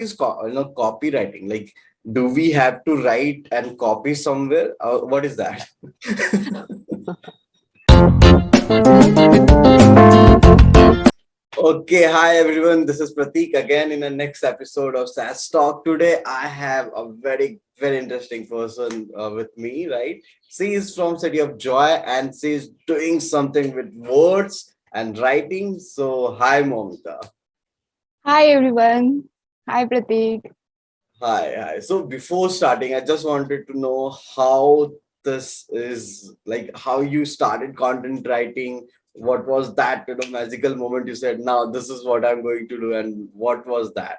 is copywriting? Like, do we have to write and copy somewhere? What is that? Okay, hi everyone. This is Pratik again in the next episode of SaaS Talk. Today, I have a very interesting person with me. Right, she is from City of Joy, and she is doing something with words and writing. So, hi, Momita. Hi everyone. Hi Pratik. Hi. So before starting, I just wanted to know how this is, like, how you started content writing. What was that magical moment you said, now this is what I'm going to do, and what was that?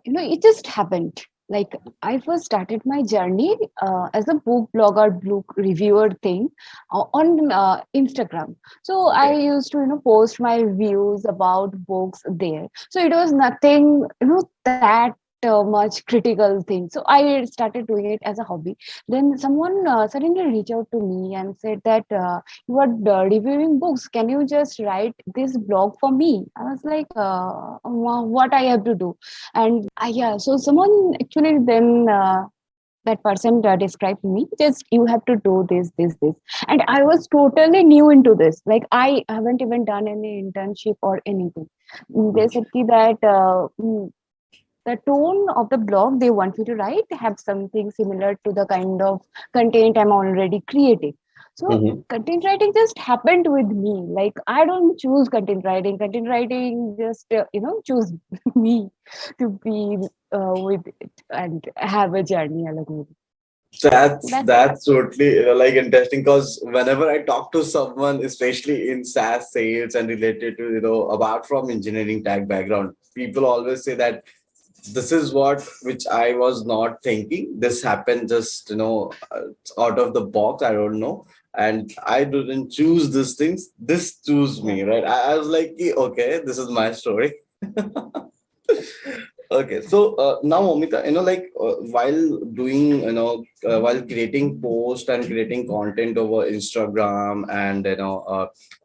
It just happened. Like I first started my journey as a book blogger, book reviewer thing on Instagram. So I Okay. used to, post my views about books there. So it was nothing, that much critical thing. So I started doing it as a hobby. Then someone suddenly reached out to me and said that you are reviewing books. Can you just write this blog for me? I was like, what I have to do? And yeah, so someone actually then that person described me, just you have to do this. And I was totally new into this. Like I haven't even done any internship or anything. They said ki that the tone of the blog they want me to write have something similar to the kind of content I'm already creating. So Mhm. content writing just happened with me. Like I don't choose content writing. Content writing just choose me to be with it and have a journey along with it. So That's that's it. that's totally like interesting, because whenever I talk to someone, especially in SaaS sales and related to apart from engineering tech background, people always say that this is what which I was not thinking. This happened just out of the box. I don't know, and I didn't choose these things. This choose Yeah. me, right? I was like, okay, this is my story. Okay, so now, Momita, while doing, while creating post and creating content over Instagram and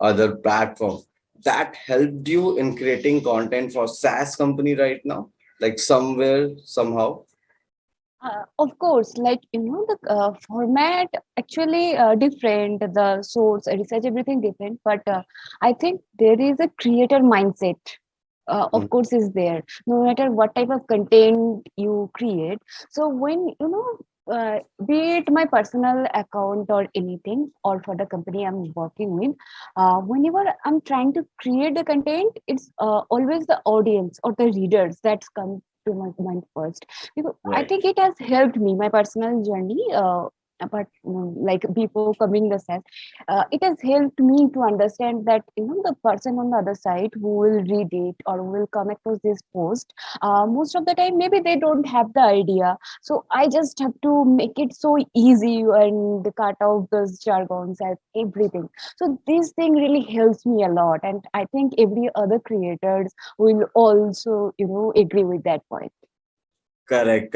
other platforms, that helped you in creating content for SaaS company right now, like somewhere somehow. Of course, like the format actually different, the source, research, everything different. But I think there is a creator mindset. Of course, is there. No matter what type of content you create. So when be it my personal account or anything, or for the company I'm working with, whenever I'm trying to create the content, it's always the audience or the readers that come to my mind first, because I Right. think it has helped me my personal journey. But like before coming the SaaS, it has helped me to understand that the person on the other side who will read it or will come across this post, most of the time maybe they don't have the idea. So I just have to make it so easy and cut out those jargons and everything. So this thing really helps me a lot, and I think every other creators will also agree with that point. Correct.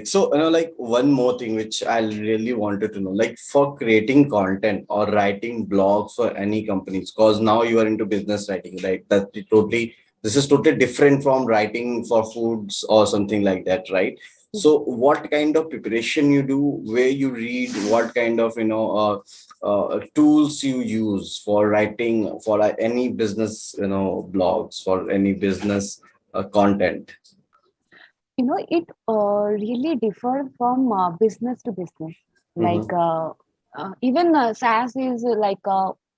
So, like one more thing which I really wanted to know, like for creating content or writing blogs for any companies, because now you are into business writing, right? This is totally different from writing for foods or something like that, right? So, what kind of preparation you do, where you read, what kind of, tools you use for writing for any business, blogs, for any business content? It really differ from business to business. Like even SaaS is like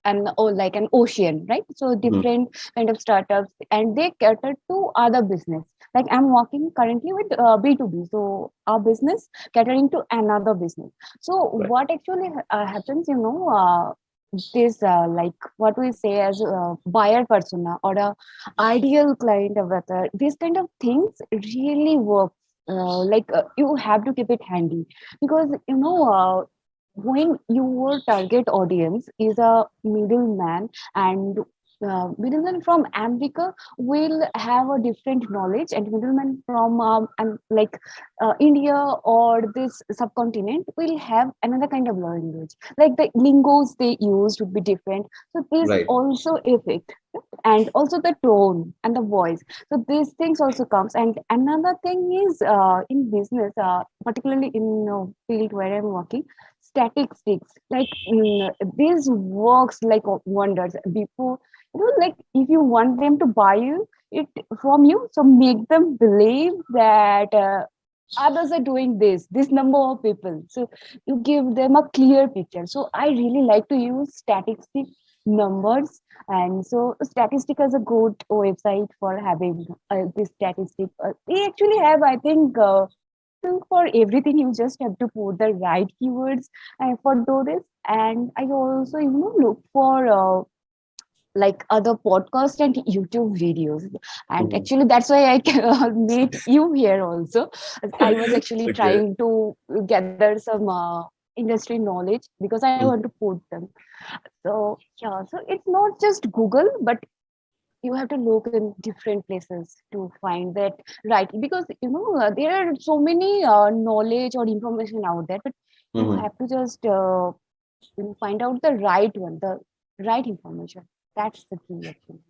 an ocean, right? So different kind of startups, and they cater to other business. Like I'm working currently with B2B, so our business catering to another business. So Right. what actually happens, this like what we say as a buyer persona or a ideal client avatar, these kind of things really work. You have to keep it handy, because when your target audience is a middleman, and middleman from America will have a different knowledge, and middleman from and like India or this subcontinent will have another kind of language. Like the lingos they used would be different. So this Right. also affect, and also the tone and the voice. So these things also comes. And another thing is in business, particularly in field where I'm working, statistics like this works like wonders. Before, like if you want them to buy you it from you, so make them believe that others are doing this number of people, so you give them a clear picture. So I really like to use statistic numbers. And so statistic is a good website for having this statistic. They actually have, I think, for everything you just have to put the right keywords for do this. And I also look for like other podcast and YouTube videos. And Mhm. actually, that's why I made you here also. I was actually Okay. trying to gather some industry knowledge because I want to Mhm. put them. So yeah, so it's not just Google, but you have to look in different places to find that right, because there are so many knowledge or information out there, but you Mhm. have to just find out the right one, the right information. That's the key actually.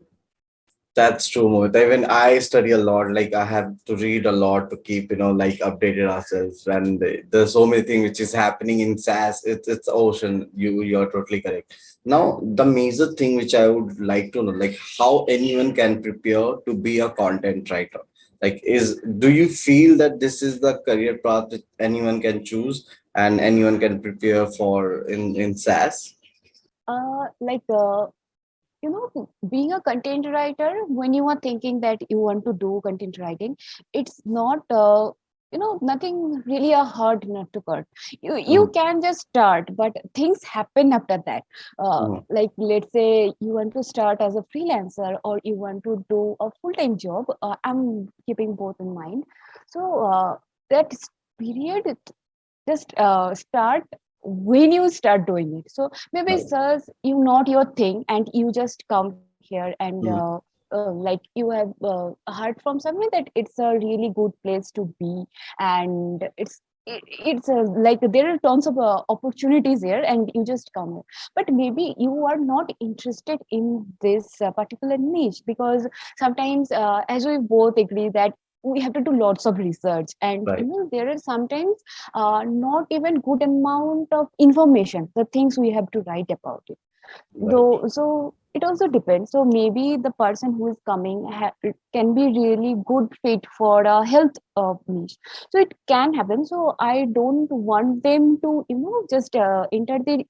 That's true, Mohit. Even I study a lot. Like I have to read a lot to keep, like updated ourselves. And there's so many things which is happening in SaaS. It's ocean. You're totally correct. Now, the major thing which I would like to know, like how anyone can prepare to be a content writer. Like, do you feel that this is the career path that anyone can choose and anyone can prepare for in SaaS? Like being a content writer, when you are thinking that you want to do content writing, it's not nothing really a hard nut to cut. You Mhm. can just start, but things happen after that. Mhm. Like let's say you want to start as a freelancer or you want to do a full-time job. I'm keeping both in mind. So that period, just start when you start doing it. So maybe Right. search you not your thing and you just come here and Mhm. like you have heard from somewhere that it's a really good place to be. And it's like there are tons of opportunities here and you just come here. But maybe you are not interested in this particular niche, because sometimes as we both agree that we have to do lots of research, and Right. there are sometimes not even good amount of information, the things we have to write about it. Right. Though, so it also depends. So maybe the person who is coming can be really good fit for a health niche, so it can happen. So I don't want them to just enter the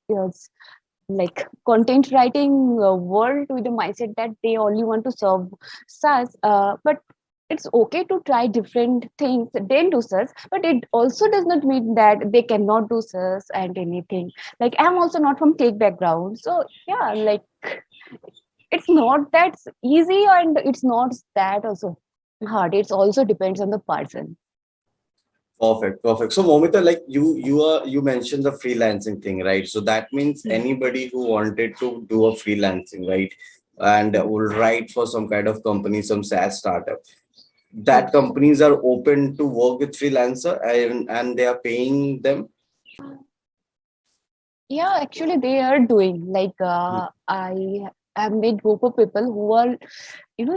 like content writing world with the mindset that they only want to serve SaaS. But it's okay to try different things, then do SaaS. But it also does not mean that they cannot do SaaS and anything. Like I'm also not from tech background, so yeah, like it's not that easy and it's not that also hard. It also depends on the person. Perfect, perfect. So, Momita, like you mentioned the freelancing thing, right? So that means Yeah. anybody who wanted to do a freelancing, right, and Yeah. will write for some kind of company, some SaaS startup, Yeah. that companies are open to work with freelancer and they are paying them. Yeah, actually, they are doing like I have met group of people who are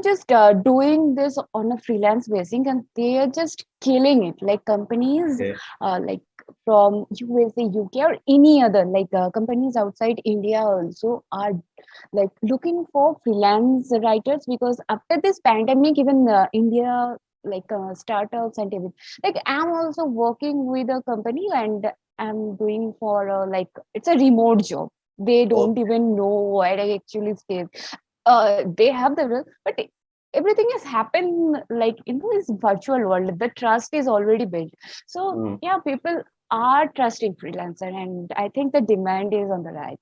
just doing this on a freelance basis, and they are just killing it. Like companies, Okay. like from USA, UK, or any other like companies outside India also are like looking for freelance writers, because after this pandemic, even India like startups and everything. Like I'm also working with a company and I'm doing for like it's a remote job. They don't Okay. even know where I actually stay. They have the, but everything has happened like this virtual world. The trust is already built. So Hmm. yeah, people are trusting freelancer, and I think the demand is on the rise.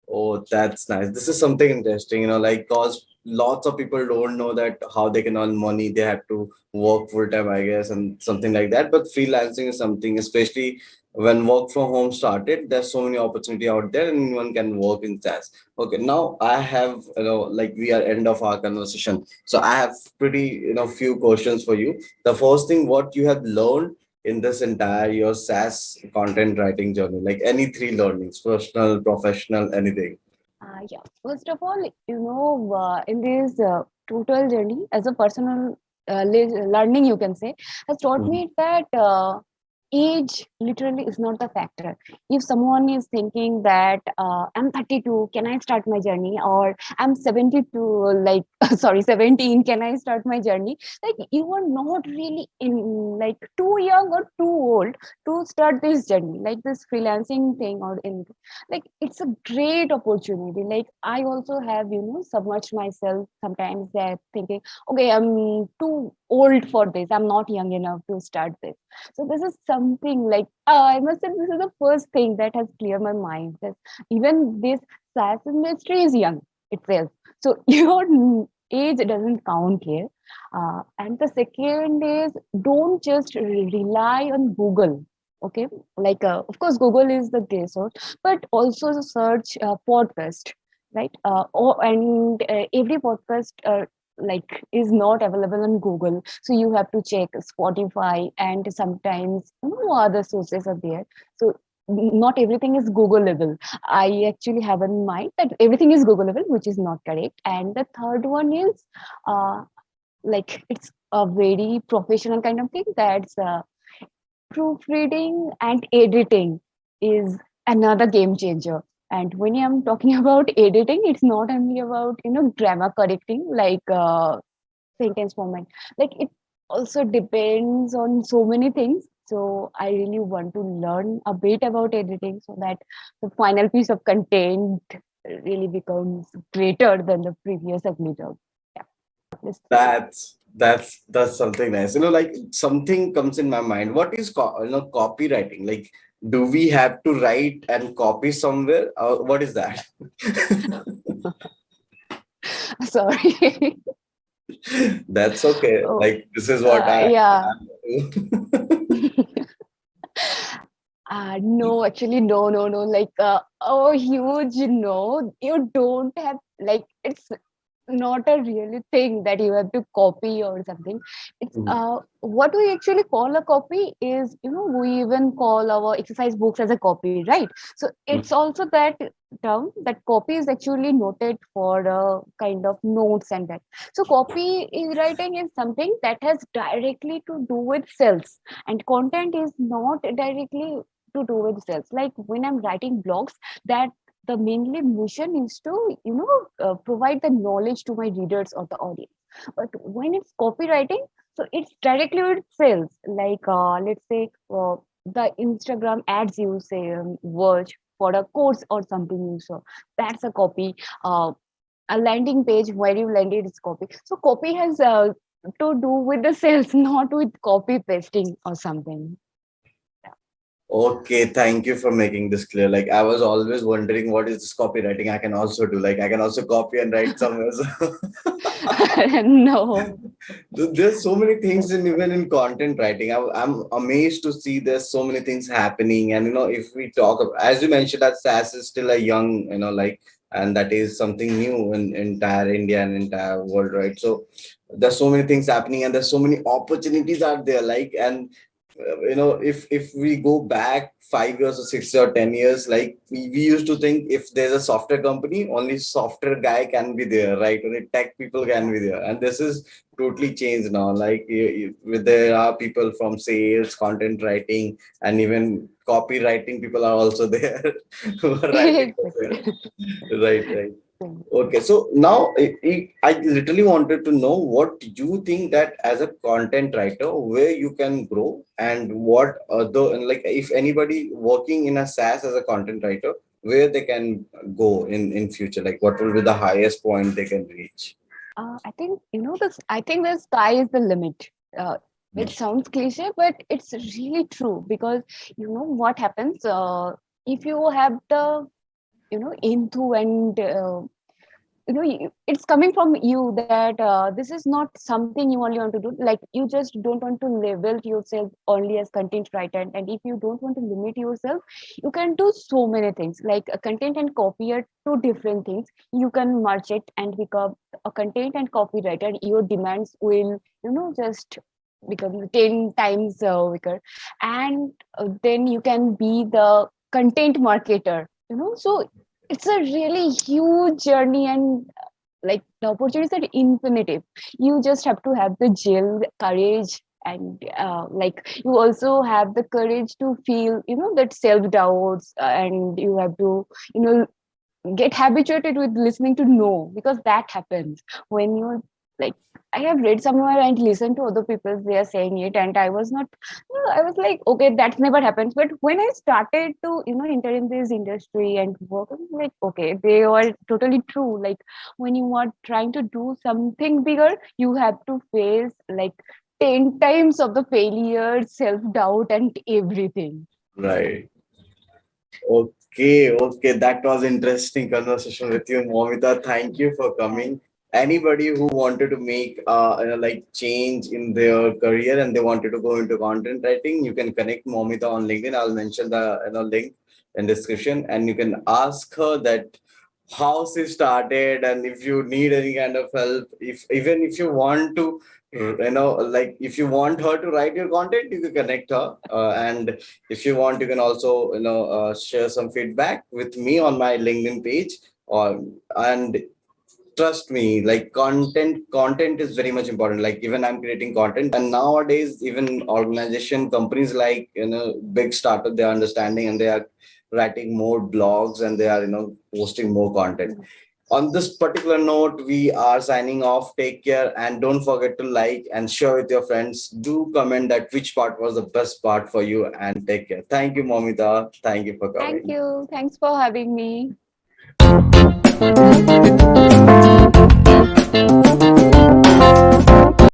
Oh, that's nice. This is something interesting, like cause lots of people don't know that how they can earn money. They have to work full time, I guess, and something like that. But freelancing is something, especially when work from home started, there's so many opportunity out there and anyone can work in SaaS. Okay, now I have, like we are end of our conversation. So I have pretty, few questions for you. The first thing, what you have learned in this entire your SaaS content writing journey, like any three learnings, personal, professional, anything. Yeah. First of all, in this total journey, as a personal learning, you can say, has taught Mhm. me that age literally is not the factor. If someone is thinking that I'm 32, can I start my journey? Or I'm 72, like, sorry, 17, can I start my journey? Like, you are not really like too young or too old to start this journey, like this freelancing thing or anything. Like, it's a great opportunity. Like, I also have submerged myself sometimes that thinking, okay, I'm too old for this, I'm not young enough to start this. So this is something like, I must say, this is the first thing that has cleared my mind, that even this SaaS industry is young itself. So your age doesn't count here. And the second is, don't just rely on Google. Okay, like, of course Google is the great source, but also search podcast, right? And every podcast like is not available on Google, so you have to check Spotify, and sometimes other sources are there. So not everything is Googleable. I actually have in mind that everything is Googleable, which is not correct. And the third one is, uh, like, it's a very professional kind of thing, that's proofreading and editing is another game changer. And when I'm talking about editing, it's not only about grammar correcting, like sentence format. Like, it also depends on so many things. So I really want to learn a bit about editing, so that the final piece of content really becomes greater than the previous ugly job. Yeah, this three. That's something nice. Like something comes in my mind. What is copywriting? Like, do we have to write and copy somewhere? Or what is that? Sorry. That's okay. Oh, Like this is what I yeah. do. No, actually, no, no, no. Like, oh, huge no. You don't have, like, it's not a really thing that you have to copy or something. It's what we actually call a copy is, we even call our exercise books as a copy, right? So it's also that term, that copy is actually noted for kind of notes and that. So copy is writing is something that has directly to do with sales, and content is not directly to do with sales. Like, when I'm writing blogs, that the mainly mission is to provide the knowledge to my readers or the audience. But when it's copywriting, so it's directly with sales. Like, let's say, the Instagram ads you say, watch for a course or something you saw, that's a copy. A landing page where you landed is copy. So copy has to do with the sales, not with copy pasting or something. Okay, thank you for making this clear. Like I was always wondering what is this copywriting I can also do. Like I can also copy and write somewhere. So No. there's so many things in even in content writing. I'm amazed to see there's so many things happening. And if we talk as you mentioned that SaaS is still a young, like, and that is something new in entire India and entire world, right? So there's so many things happening and there's so many opportunities out there. Like, and if we go back 5 years or 6 or 10 years, like we used to think if there's a software company, only software guy can be there, right? Only tech people can be there, and this is totally changed now. Like there are people from sales, content writing, and even copywriting people are also there who are writing as well. Exactly. Right, right. Okay, so now I literally wanted to know what you think that as a content writer, where you can grow and what other, and like if anybody working in a SaaS as a content writer, where they can go in future, like what will be the highest point they can reach? I think this. I think the sky is the limit. It sounds cliche, but it's really true, because what happens if you have the into and it's coming from you that this is not something you only want to do. Like, you just don't want to label yourself only as content writer, and if you don't want to limit yourself, you can do so many things. Like, a content and copy are two different things. You can merge it and become a content and copywriter. Your demands will, just become 10 times bigger. And then you can be the content marketer, so it's a really huge journey. And like, the opportunities are infinitive. You just have to have the gel courage, and like, you also have the courage to feel, that self doubts, and you have to, you know get habituated with listening to no, because that happens when you're like, I have read somewhere and listened to other people, they are saying it, and I was not, I was like, okay, that's never happens. But when I started to, enter in this industry and work, I was like, okay, they are totally true. Like, when you are trying to do something bigger, you have to face like 10 times of the failure, self doubt, and everything. Right. Okay. That was interesting conversation with you, Momita. Thank you for coming. Anybody who wanted to make like change in their career and they wanted to go into content writing, you can connect Momita on LinkedIn. I'll mention the link in description, and you can ask her that how she started, and if you need any kind of help, if even if you want to like if you want her to write your content, you can connect her, and if you want, you can also share some feedback with me on my LinkedIn page. Or and trust me, like content is very much important. Like, even I'm creating content, and nowadays even organization companies like big startup, they are understanding and they are writing more blogs and they are posting more content. On this particular note, we are signing off. Take care, and don't forget to like and share with your friends. Do comment that which part was the best part for you, and take care. Thank you, Momita. Thank you for Thank coming. you. Thanks for having me.